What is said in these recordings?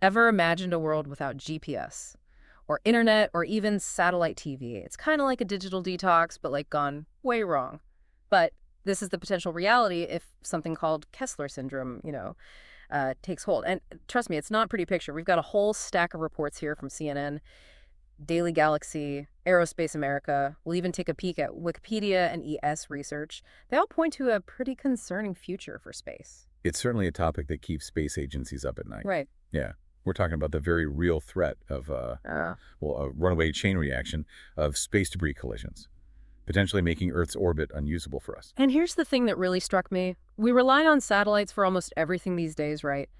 Ever imagined a world without GPS or internet or even satellite TV? It's kind of like a digital detox, but like gone way wrong. But this is the potential reality if something called Kessler Syndrome, takes hold. And trust me, it's not a pretty picture. We've got a whole stack of reports here from CNN, Daily Galaxy, Aerospace America. We'll even take a peek at Wikipedia and ES research. They all point to a pretty concerning future for space. It's certainly a topic that keeps space agencies up at night. Right. Yeah. We're talking about the very real threat of, a runaway chain reaction of space debris collisions, potentially making Earth's orbit unusable for us. And here's the thing that really struck me. We rely on satellites for almost everything these days, right?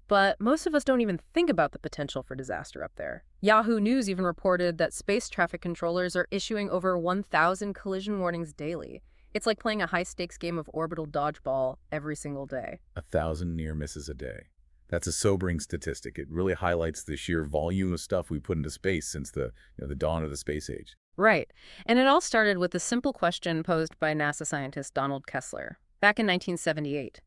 But most of us don't even think about the potential for disaster up there. Yahoo News even reported that space traffic controllers are issuing over 1,000 collision warnings daily. It's like playing a high-stakes game of orbital dodgeball every single day. 1,000 near misses a day. That's a sobering statistic. It really highlights the sheer volume of stuff we put into space since the dawn of the space age. Right. And it all started with a simple question posed by NASA scientist Donald Kessler back in 1978.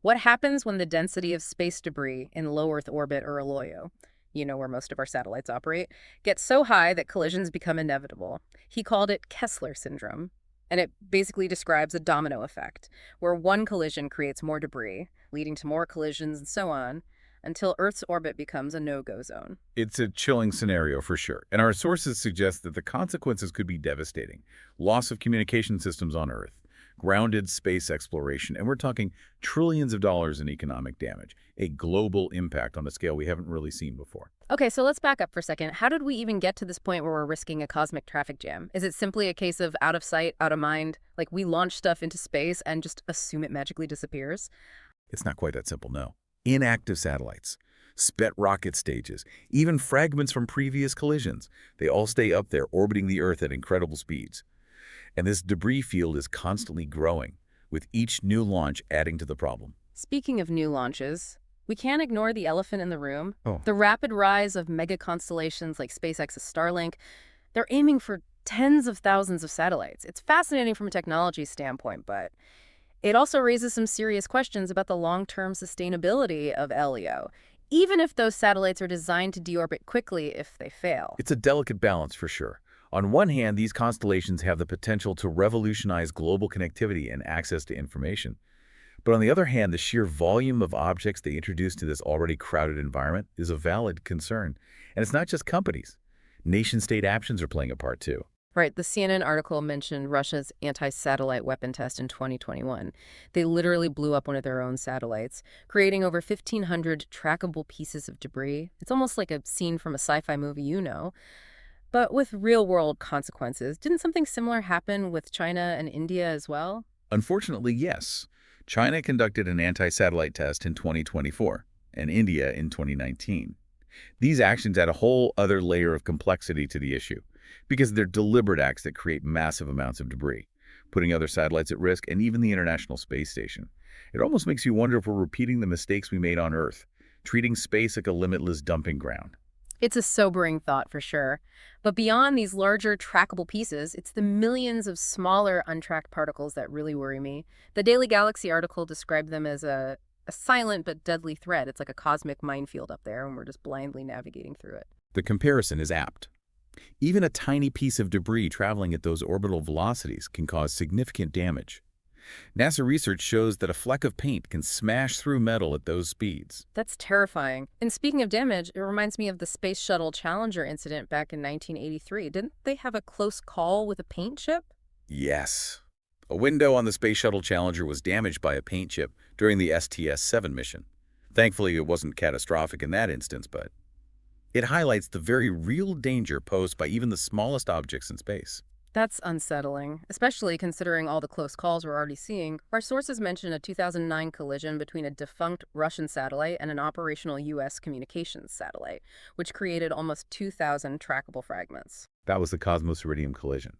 What happens when the density of space debris in low Earth orbit, or LOIO, where most of our satellites operate, gets so high that collisions become inevitable? He called it Kessler Syndrome. And it basically describes a domino effect, where one collision creates more debris, leading to more collisions and so on, until Earth's orbit becomes a no-go zone. It's a chilling scenario for sure, and our sources suggest that the consequences could be devastating. Loss of communication systems on Earth, grounded space exploration, and we're talking trillions of dollars in economic damage, a global impact on a scale we haven't really seen before. Okay, so let's back up for a second. How did we even get to this point where we're risking a cosmic traffic jam? Is it simply a case of out of sight, out of mind? Like we launch stuff into space and just assume it magically disappears? It's not quite that simple, no. Inactive satellites, spent rocket stages, even fragments from previous collisions, they all stay up there orbiting the Earth at incredible speeds. And this debris field is constantly growing, with each new launch adding to the problem. Speaking of new launches, we can't ignore the elephant in the room. Oh. The rapid rise of mega constellations like SpaceX's Starlink. They're aiming for tens of thousands of satellites. It's fascinating from a technology standpoint, but it also raises some serious questions about the long-term sustainability of LEO, even if those satellites are designed to deorbit quickly if they fail. It's a delicate balance for sure. On one hand, these constellations have the potential to revolutionize global connectivity and access to information. But on the other hand, the sheer volume of objects they introduce to this already crowded environment is a valid concern. And it's not just companies. Nation-state actions are playing a part too. Right, the CNN article mentioned Russia's anti-satellite weapon test in 2021. They literally blew up one of their own satellites, creating over 1,500 trackable pieces of debris. It's almost like a scene from a sci-fi movie. But with real-world consequences. Didn't something similar happen with China and India as well? Unfortunately, yes. China conducted an anti-satellite test in 2024, and India in 2019. These actions add a whole other layer of complexity to the issue, because they're deliberate acts that create massive amounts of debris, putting other satellites at risk and even the International Space Station. It almost makes you wonder if we're repeating the mistakes we made on Earth, treating space like a limitless dumping ground. It's a sobering thought for sure. But beyond these larger trackable pieces, it's the millions of smaller untracked particles that really worry me. The Daily Galaxy article described them as a silent but deadly threat. It's like a cosmic minefield up there, and we're just blindly navigating through it. The comparison is apt. Even a tiny piece of debris traveling at those orbital velocities can cause significant damage. NASA research shows that a fleck of paint can smash through metal at those speeds. That's terrifying. And speaking of damage, it reminds me of the Space Shuttle Challenger incident back in 1983. Didn't they have a close call with a paint chip? Yes. A window on the Space Shuttle Challenger was damaged by a paint chip during the STS-7 mission. Thankfully, it wasn't catastrophic in that instance, but it highlights the very real danger posed by even the smallest objects in space. That's unsettling, especially considering all the close calls we're already seeing. Our sources mention a 2009 collision between a defunct Russian satellite and an operational U.S. communications satellite, which created almost 2,000 trackable fragments. That was the Cosmos-Iridium collision.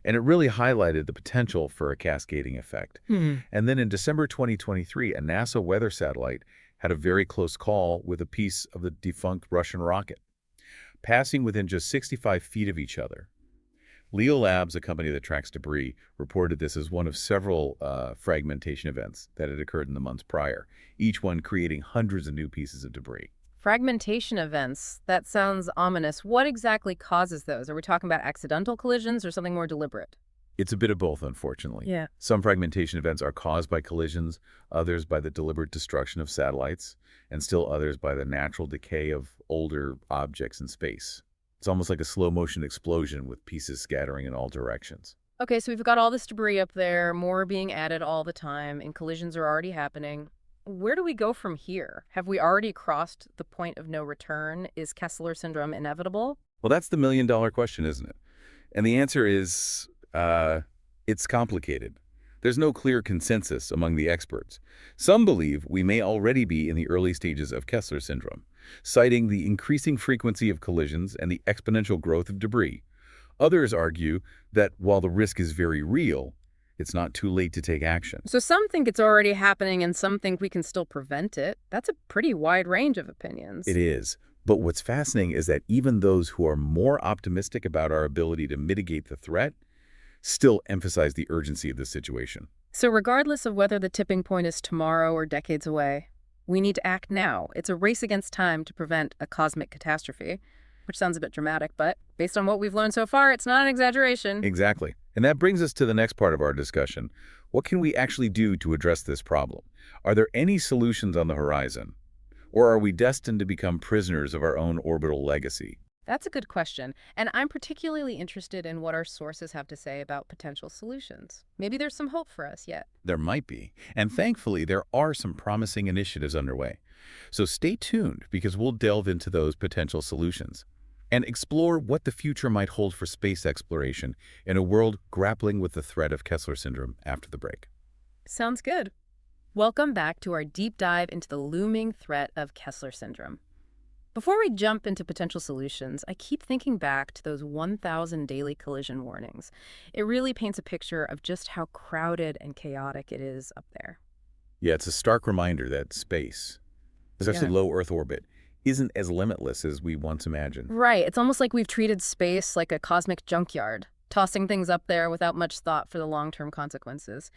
And it really highlighted the potential for a cascading effect. And then in December 2023, a NASA weather satellite had a very close call with a piece of the defunct Russian rocket, passing within just 65 feet of each other. Leo Labs, a company that tracks debris, reported this as one of several fragmentation events that had occurred in the months prior, each one creating hundreds of new pieces of debris. Fragmentation events. That sounds ominous. What exactly causes those? Are we talking about accidental collisions or something more deliberate? It's a bit of both, unfortunately. Yeah. Some fragmentation events are caused by collisions, others by the deliberate destruction of satellites, and still others by the natural decay of older objects in space. It's almost like a slow-motion explosion with pieces scattering in all directions. Okay, so we've got all this debris up there, more being added all the time, and collisions are already happening. Where do we go from here? Have we already crossed the point of no return? Is Kessler Syndrome inevitable? Well, that's the million-dollar question, isn't it? And the answer is, it's complicated. There's no clear consensus among the experts. Some believe we may already be in the early stages of Kessler syndrome, citing the increasing frequency of collisions and the exponential growth of debris. Others argue that while the risk is very real, it's not too late to take action. So some think it's already happening and some think we can still prevent it. That's a pretty wide range of opinions. It is. But what's fascinating is that even those who are more optimistic about our ability to mitigate the threat still emphasize the urgency of the situation. So regardless of whether the tipping point is tomorrow or decades away, we need to act now. It's a race against time to prevent a cosmic catastrophe, which sounds a bit dramatic, but based on what we've learned so far, it's not an exaggeration. Exactly. And that brings us to the next part of our discussion. What can we actually do to address this problem? Are there any solutions on the horizon? Or are we destined to become prisoners of our own orbital legacy? That's a good question, and I'm particularly interested in what our sources have to say about potential solutions. Maybe there's some hope for us yet. There might be. And thankfully, there are some promising initiatives underway. So stay tuned because we'll delve into those potential solutions and explore what the future might hold for space exploration in a world grappling with the threat of Kessler syndrome after the break. Sounds good. Welcome back to our deep dive into the looming threat of Kessler syndrome. Before we jump into potential solutions, I keep thinking back to those 1,000 daily collision warnings. It really paints a picture of just how crowded and chaotic it is up there. Yeah, it's a stark reminder that space, especially Yeah. low Earth orbit, isn't as limitless as we once imagined. Right. It's almost like we've treated space like a cosmic junkyard, tossing things up there without much thought for the long-term consequences.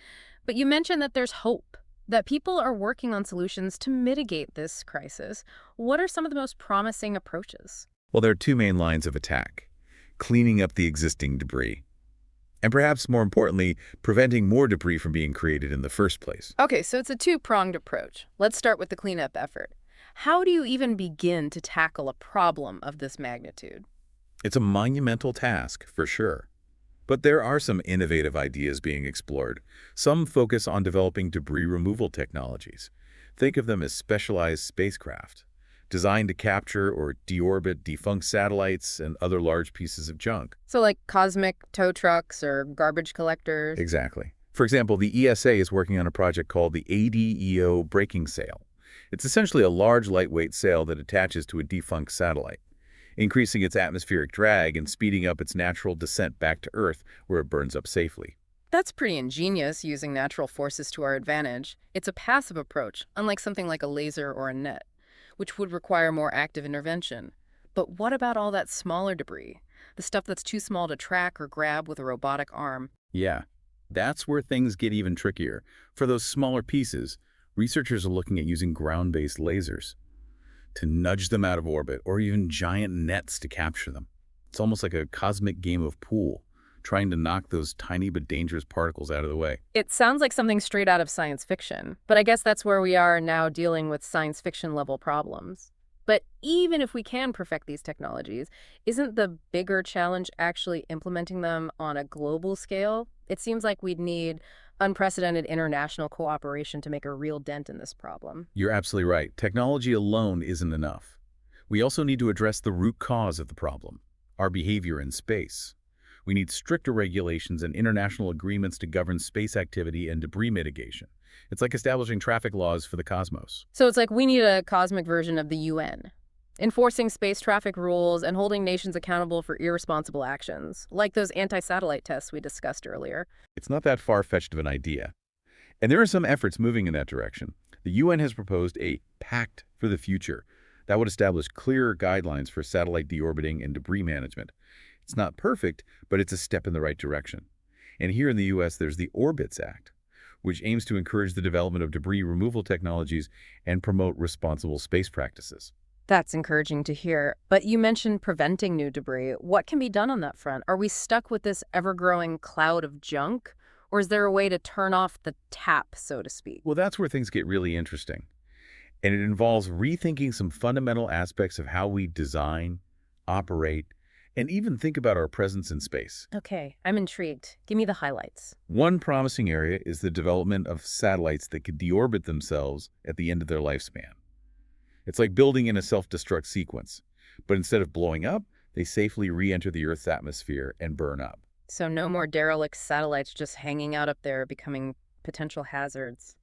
But you mentioned that there's hope, that people are working on solutions to mitigate this crisis. What are some of the most promising approaches? Well, there are two main lines of attack: cleaning up the existing debris, and perhaps more importantly, preventing more debris from being created in the first place. Okay, so it's a two-pronged approach. Let's start with the cleanup effort. How do you even begin to tackle a problem of this magnitude? It's a monumental task, for sure. But there are some innovative ideas being explored. Some focus on developing debris removal technologies. Think of them as specialized spacecraft, designed to capture or deorbit defunct satellites and other large pieces of junk. So like cosmic tow trucks or garbage collectors? Exactly. For example, the ESA is working on a project called the ADEO braking sail. It's essentially a large, lightweight sail that attaches to a defunct satellite, increasing its atmospheric drag and speeding up its natural descent back to Earth, where it burns up safely. That's pretty ingenious, using natural forces to our advantage. It's a passive approach, unlike something like a laser or a net, which would require more active intervention. But what about all that smaller debris? The stuff that's too small to track or grab with a robotic arm? Yeah, that's where things get even trickier. For those smaller pieces, researchers are looking at using ground-based lasers to nudge them out of orbit, or even giant nets to capture them. It's almost like a cosmic game of pool, trying to knock those tiny but dangerous particles out of the way. It sounds like something straight out of science fiction, but I guess that's where we are now, dealing with science fiction level problems. But even if we can perfect these technologies, isn't the bigger challenge actually implementing them on a global scale? It seems like we'd need unprecedented international cooperation to make a real dent in this problem. You're absolutely right. Technology alone isn't enough. We also need to address the root cause of the problem: our behavior in space. We need stricter regulations and international agreements to govern space activity and debris mitigation. It's like establishing traffic laws for the cosmos. So it's like we need a cosmic version of the UN, enforcing space traffic rules and holding nations accountable for irresponsible actions, like those anti-satellite tests we discussed earlier. It's not that far-fetched of an idea. And there are some efforts moving in that direction. The UN has proposed a pact for the future that would establish clearer guidelines for satellite deorbiting and debris management. It's not perfect, but it's a step in the right direction. And here in the U.S., there's the Orbits Act, which aims to encourage the development of debris removal technologies and promote responsible space practices. That's encouraging to hear. But you mentioned preventing new debris. What can be done on that front? Are we stuck with this ever-growing cloud of junk? Or is there a way to turn off the tap, so to speak? Well, that's where things get really interesting. And it involves rethinking some fundamental aspects of how we design, operate, and even think about our presence in space. Okay, I'm intrigued. Give me the highlights. One promising area is the development of satellites that could deorbit themselves at the end of their lifespan. It's like building in a self-destruct sequence, but instead of blowing up, they safely re-enter the Earth's atmosphere and burn up. So no more derelict satellites just hanging out up there becoming potential hazards.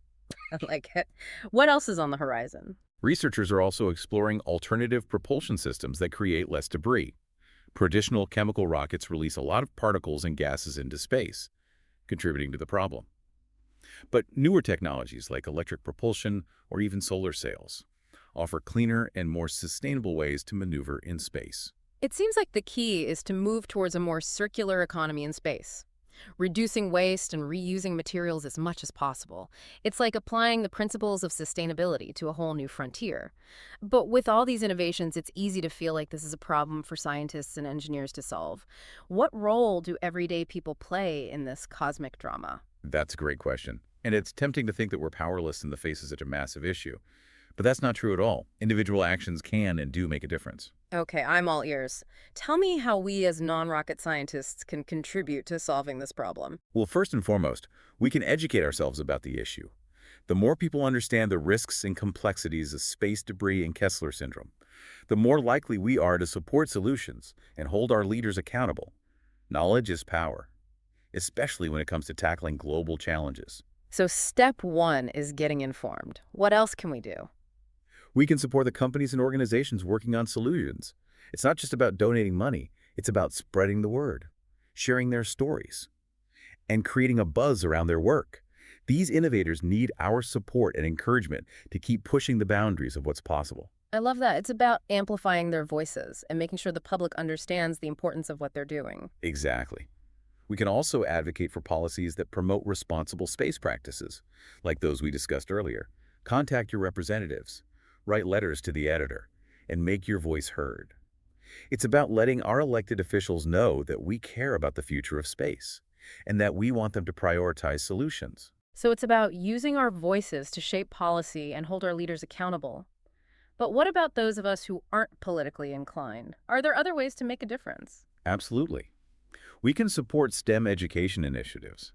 I like it. What else is on the horizon? Researchers are also exploring alternative propulsion systems that create less debris. Traditional chemical rockets release a lot of particles and gases into space, contributing to the problem. But newer technologies like electric propulsion or even solar sails offer cleaner and more sustainable ways to maneuver in space. It seems like the key is to move towards a more circular economy in space, reducing waste and reusing materials as much as possible. It's like applying the principles of sustainability to a whole new frontier. But with all these innovations, it's easy to feel like this is a problem for scientists and engineers to solve. What role do everyday people play in this cosmic drama? That's a great question. And it's tempting to think that we're powerless in the face of such a massive issue. But that's not true at all. Individual actions can and do make a difference. Okay, I'm all ears. Tell me how we as non-rocket scientists can contribute to solving this problem. Well, first and foremost, we can educate ourselves about the issue. The more people understand the risks and complexities of space debris and Kessler Syndrome, the more likely we are to support solutions and hold our leaders accountable. Knowledge is power, especially when it comes to tackling global challenges. So step one is getting informed. What else can we do? We can support the companies and organizations working on solutions. It's not just about donating money, it's about spreading the word, sharing their stories, and creating a buzz around their work. These innovators need our support and encouragement to keep pushing the boundaries of what's possible. I love that. It's about amplifying their voices and making sure the public understands the importance of what they're doing. Exactly. We can also advocate for policies that promote responsible space practices, like those we discussed earlier. Contact your representatives, write letters to the editor, and make your voice heard. It's about letting our elected officials know that we care about the future of space and that we want them to prioritize solutions. So it's about using our voices to shape policy and hold our leaders accountable. But what about those of us who aren't politically inclined? Are there other ways to make a difference? Absolutely. We can support STEM education initiatives,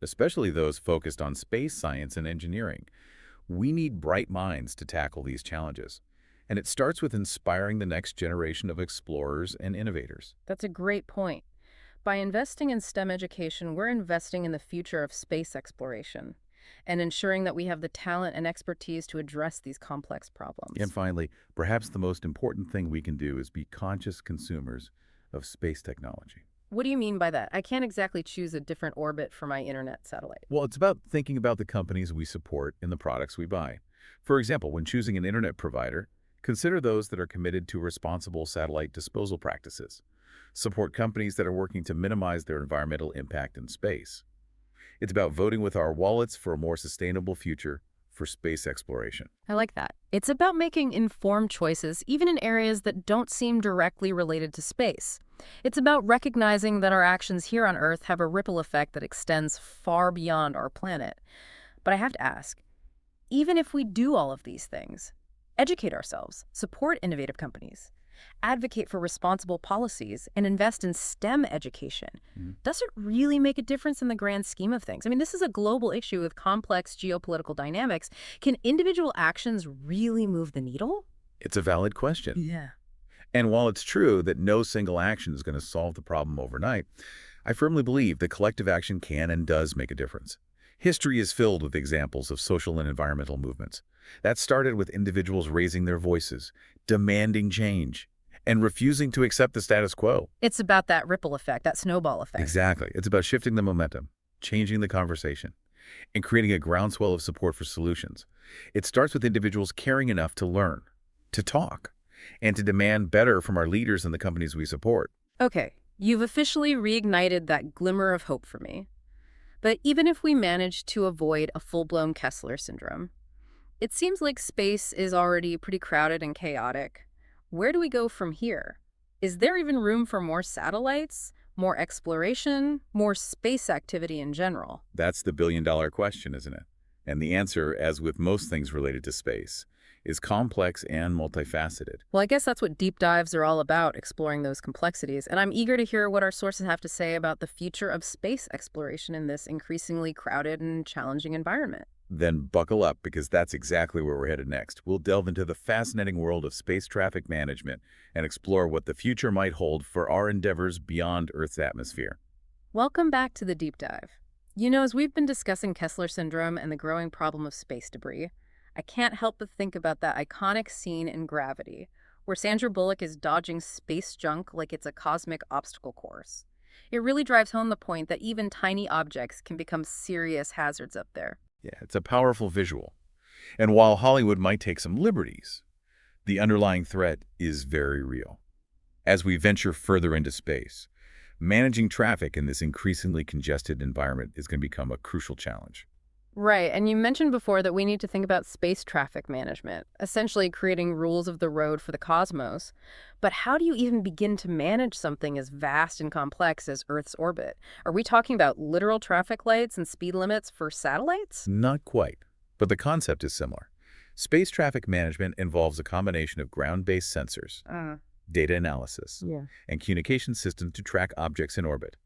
especially those focused on space science and engineering. We need bright minds to tackle these challenges, and it starts with inspiring the next generation of explorers and innovators. That's a great point. By investing in STEM education, we're investing in the future of space exploration and ensuring that we have the talent and expertise to address these complex problems. And finally, perhaps the most important thing we can do is be conscious consumers of space technology. What do you mean by that? I can't exactly choose a different orbit for my internet satellite. Well, it's about thinking about the companies we support and the products we buy. For example, when choosing an internet provider, consider those that are committed to responsible satellite disposal practices. Support companies that are working to minimize their environmental impact in space. It's about voting with our wallets for a more sustainable future for space exploration. I like that. It's about making informed choices, even in areas that don't seem directly related to space. It's about recognizing that our actions here on Earth have a ripple effect that extends far beyond our planet. But I have to ask, even if we do all of these things, educate ourselves, support innovative companies, advocate for responsible policies, and invest in STEM education, does it really make a difference in the grand scheme of things? I mean, this is a global issue with complex geopolitical dynamics. Can individual actions really move the needle? It's a valid question. Yeah. And while it's true that no single action is going to solve the problem overnight, I firmly believe that collective action can and does make a difference. History is filled with examples of social and environmental movements. That started with individuals raising their voices, demanding change, and refusing to accept the status quo. It's about that ripple effect, that snowball effect. Exactly. It's about shifting the momentum, changing the conversation, and creating a groundswell of support for solutions. It starts with individuals caring enough to learn, to talk, and to demand better from our leaders and the companies we support. Okay, you've officially reignited that glimmer of hope for me. But even if we manage to avoid a full-blown Kessler syndrome, It seems like space is already pretty crowded and chaotic. Where do we go from here? Is there even room for more satellites, more exploration, more space activity in general? That's the billion-dollar question, isn't it? And the answer, as with most things related to space, is complex and multifaceted. Well, I guess that's what deep dives are all about, exploring those complexities. And I'm eager to hear what our sources have to say about the future of space exploration in this increasingly crowded and challenging environment. Then buckle up, because that's exactly where we're headed next. We'll delve into the fascinating world of space traffic management and explore what the future might hold for our endeavors beyond Earth's atmosphere. Welcome back to the deep dive. As we've been discussing Kessler Syndrome and the growing problem of space debris, I can't help but think about that iconic scene in Gravity, where Sandra Bullock is dodging space junk like it's a cosmic obstacle course. It really drives home the point that even tiny objects can become serious hazards up there. Yeah, it's a powerful visual. And while Hollywood might take some liberties, the underlying threat is very real. As we venture further into space, managing traffic in this increasingly congested environment is going to become a crucial challenge. Right, and you mentioned before that we need to think about space traffic management, essentially creating rules of the road for the cosmos. But how do you even begin to manage something as vast and complex as Earth's orbit? Are we talking about literal traffic lights and speed limits for satellites? Not quite, but the concept is similar. Space traffic management involves a combination of ground-based sensors, data analysis, Yeah. and communication systems to track objects in orbit,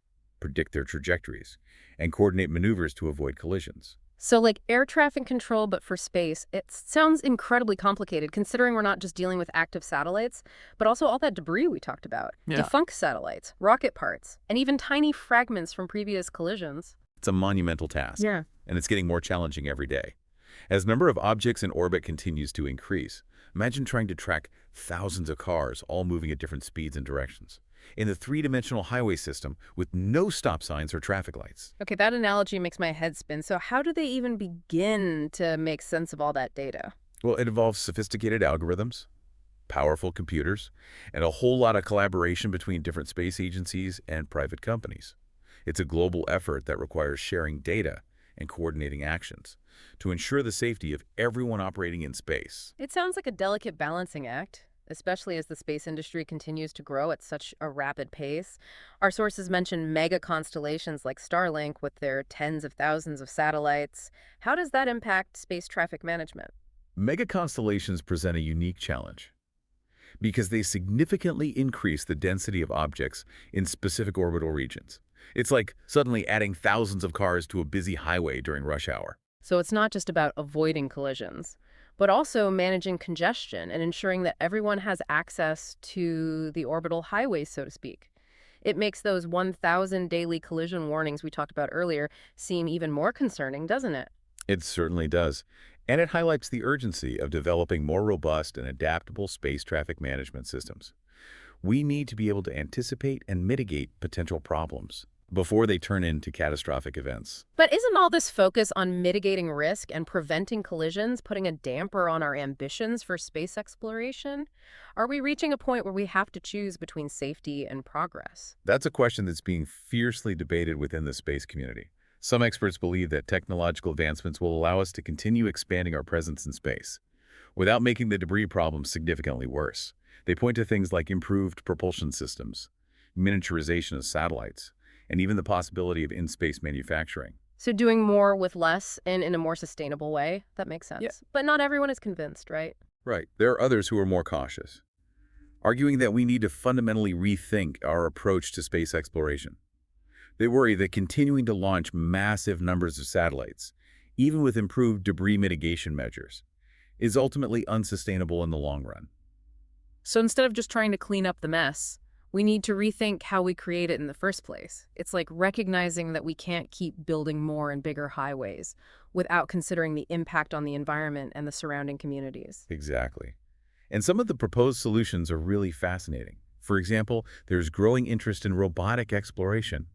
predict their trajectories, and coordinate maneuvers to avoid collisions. So, like air traffic control, but for space, it sounds incredibly complicated considering we're not just dealing with active satellites, but also all that debris we talked about. Yeah. Defunct satellites, rocket parts, and even tiny fragments from previous collisions. It's a monumental task, and it's getting more challenging every day. As the number of objects in orbit continues to increase, imagine trying to track thousands of cars all moving at different speeds and directions in the three-dimensional highway system with no stop signs or traffic lights. Okay, that analogy makes my head spin. So, how do they even begin to make sense of all that data? Well, it involves sophisticated algorithms, powerful computers, and a whole lot of collaboration between different space agencies and private companies. It's a global effort that requires sharing data and coordinating actions to ensure the safety of everyone operating in space. It sounds like a delicate balancing act, especially as the space industry continues to grow at such a rapid pace. Our sources mention mega constellations like Starlink with their tens of thousands of satellites. How does that impact space traffic management? Mega constellations present a unique challenge because they significantly increase the density of objects in specific orbital regions. It's like suddenly adding thousands of cars to a busy highway during rush hour. So it's not just about avoiding collisions, but also managing congestion and ensuring that everyone has access to the orbital highways, so to speak. It makes those 1,000 daily collision warnings we talked about earlier seem even more concerning, doesn't it? It certainly does. And it highlights the urgency of developing more robust and adaptable space traffic management systems. We need to be able to anticipate and mitigate potential problems before they turn into catastrophic events. But isn't all this focus on mitigating risk and preventing collisions putting a damper on our ambitions for space exploration? Are we reaching a point where we have to choose between safety and progress? That's a question that's being fiercely debated within the space community. Some experts believe that technological advancements will allow us to continue expanding our presence in space without making the debris problem significantly worse. They point to things like improved propulsion systems, miniaturization of satellites, and even the possibility of in-space manufacturing. So doing more with less and in a more sustainable way, that makes sense. Yeah. But not everyone is convinced, right? Right. There are others who are more cautious, arguing that we need to fundamentally rethink our approach to space exploration. They worry that continuing to launch massive numbers of satellites, even with improved debris mitigation measures, is ultimately unsustainable in the long run. So instead of just trying to clean up the mess, we need to rethink how we create it in the first place. It's like recognizing that we can't keep building more and bigger highways without considering the impact on the environment and the surrounding communities. Exactly. And some of the proposed solutions are really fascinating. For example, there's growing interest in robotic exploration,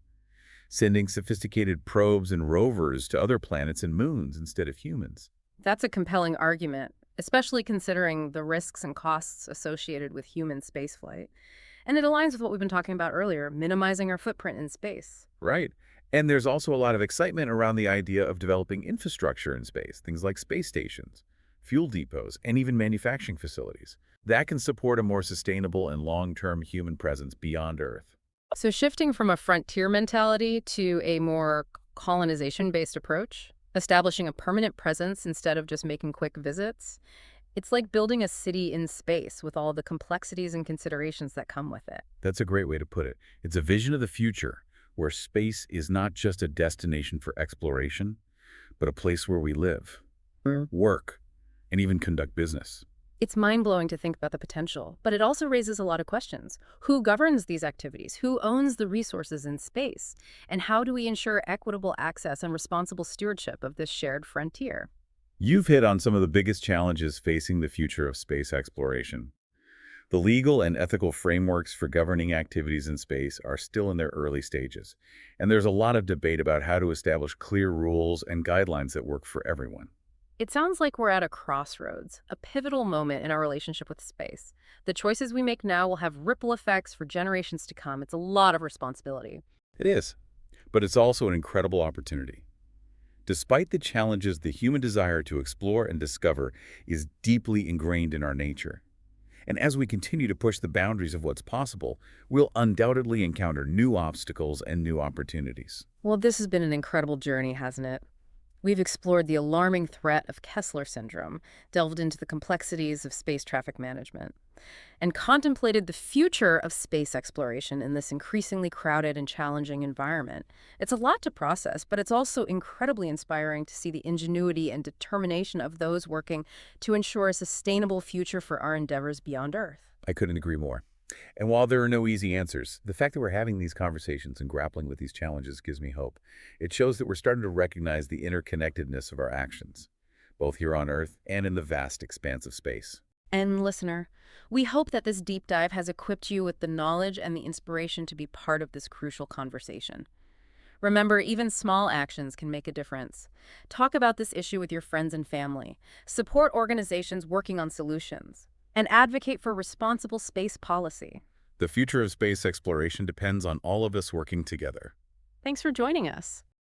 sending sophisticated probes and rovers to other planets and moons instead of humans. That's a compelling argument, especially considering the risks and costs associated with human spaceflight. And it aligns with what we've been talking about earlier, minimizing our footprint in space. Right. And there's also a lot of excitement around the idea of developing infrastructure in space, things like space stations, fuel depots, and even manufacturing facilities. That can support a more sustainable and long-term human presence beyond Earth. So shifting from a frontier mentality to a more colonization-based approach, establishing a permanent presence instead of just making quick visits, it's like building a city in space with all the complexities and considerations that come with it. That's a great way to put it. It's a vision of the future where space is not just a destination for exploration, but a place where we live, work, and even conduct business. It's mind-blowing to think about the potential, but it also raises a lot of questions. Who governs these activities? Who owns the resources in space? And how do we ensure equitable access and responsible stewardship of this shared frontier? You've hit on some of the biggest challenges facing the future of space exploration. The legal and ethical frameworks for governing activities in space are still in their early stages, and there's a lot of debate about how to establish clear rules and guidelines that work for everyone. It sounds like we're at a crossroads, a pivotal moment in our relationship with space. The choices we make now will have ripple effects for generations to come. It's a lot of responsibility. It is, but it's also an incredible opportunity. Despite the challenges, the human desire to explore and discover is deeply ingrained in our nature. And as we continue to push the boundaries of what's possible, we'll undoubtedly encounter new obstacles and new opportunities. Well, this has been an incredible journey, hasn't it? We've explored the alarming threat of Kessler Syndrome, delved into the complexities of space traffic management, and contemplated the future of space exploration in this increasingly crowded and challenging environment. It's a lot to process, but it's also incredibly inspiring to see the ingenuity and determination of those working to ensure a sustainable future for our endeavors beyond Earth. I couldn't agree more. And while there are no easy answers, the fact that we're having these conversations and grappling with these challenges gives me hope. It shows that we're starting to recognize the interconnectedness of our actions, both here on Earth and in the vast expanse of space. And listener, we hope that this deep dive has equipped you with the knowledge and the inspiration to be part of this crucial conversation. Remember, even small actions can make a difference. Talk about this issue with your friends and family. Support organizations working on solutions. And advocate for responsible space policy. The future of space exploration depends on all of us working together. Thanks for joining us.